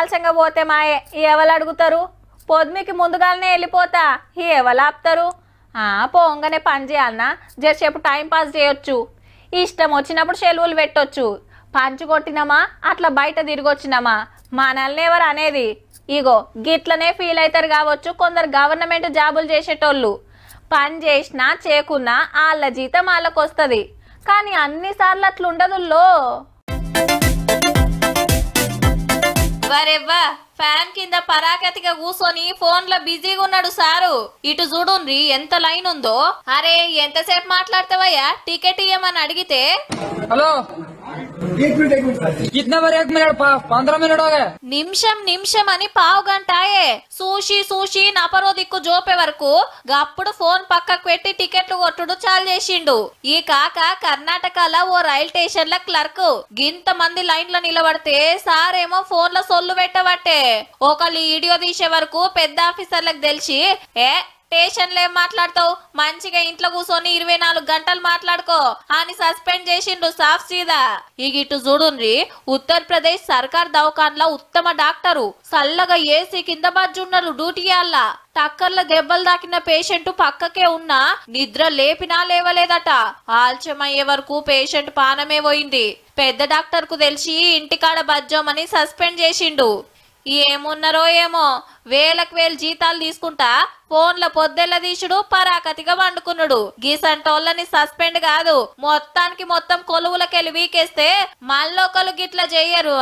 ఆలస్యంగా పోతే మాయే ఎవరు అడుగుతారు? పొద్దుమికి ముందుగానే వెళ్ళిపోతా ఎవరు ఆపుతారు? పోంగానే పని చేయాలన్నా జరసేపు టైం పాస్ చేయొచ్చు, ఇష్టం వచ్చినప్పుడు సెలవులు పెట్టొచ్చు. పంచి కొట్టినామా అట్లా బయట తిరిగొచ్చినామా మనల్ని ఎవరు అనేది? ఇగో గిట్లనే ఫీల్ అవుతారు కావచ్చు కొందరు గవర్నమెంట్ జాబులు చేసేటోళ్ళు. పని చేసినా చేయకున్నా వాళ్ళ జీతం వాళ్ళకు వస్తుంది, కానీ అన్నిసార్లు అట్లా ఉండదుల్లో. వరెవ్వా ఫ్యాన్ కింద పరాకతిగా కూసోని ఫోన్ లో బిజీగా ఉన్నాడు సారు. ఇటు చూడుండ్రి ఎంత లైన్ ఉందో. అరే ఎంతసేపు మాట్లాడతావయ్యా? టికెట్ ఇయ్యమని అడిగితే హలో कितना बार 1 मिनट 15 मिनट हो गए నిమిషం నిమిషం అని పావు గంటాయే సూషి సూషి నపరో దిక్కు జోపే వరకు గప్పుడు ఫోన్ పక్కకు పెట్టి టికెట్లు కొట్టుడు చాలు చేసిండు. ఈ కాక కర్ణాటకలో ఓ రైల్ స్టేషన్ ల క్లర్క్ గింత మంది లైన్ లో నిలబడితే సారేమో ఫోన్ లో సొల్లు పెట్టబట్టే ఒకళ్ళు వీడియో తీసే వరకు పెద్ద ఆఫీసర్లకు తెలిసి స్టేషన్ లో ఏం మాట్లాడతావు, మంచిగా ఇంట్లో కూర్చొని 24 గంటలు మాట్లాడుకో అని సస్పెండ్ చేసిండు సాఫ్ సీదా. ఇటు చూడుండ్రి ఉత్తరప్రదేశ్ సర్కార్ దవాఖాన్ల ఉత్తమ డాక్టరు సల్లగా ఏసీ కింద బజ్జున్నారు డ్యూటీ అల్లా. టక్కర్ల దెబ్బలు దాకిన పేషెంట్ పక్కకే ఉన్నా నిద్ర లేపినా లేవలేదట. ఆలస్యం అయ్యే వరకు పేషెంట్ పానమే పోయింది. పెద్ద డాక్టర్ కు తెలిసి ఇంటికాడ బజ్జోమని సస్పెండ్ చేసిండు. ఏమున్నారో ఏమో వేలకు వేలు జీతాలు తీసుకుంటా ఫోన్ల పొద్దెల్ల తీసుడు పరాకతిగా వండుకున్నాడు. గీసంటోళ్ళని సస్పెండ్ కాదు మొత్తానికి మొత్తం కొలువులకెళ్ళి వీకేస్తే మళ్ళొకలు గిట్ల చెయ్యరు.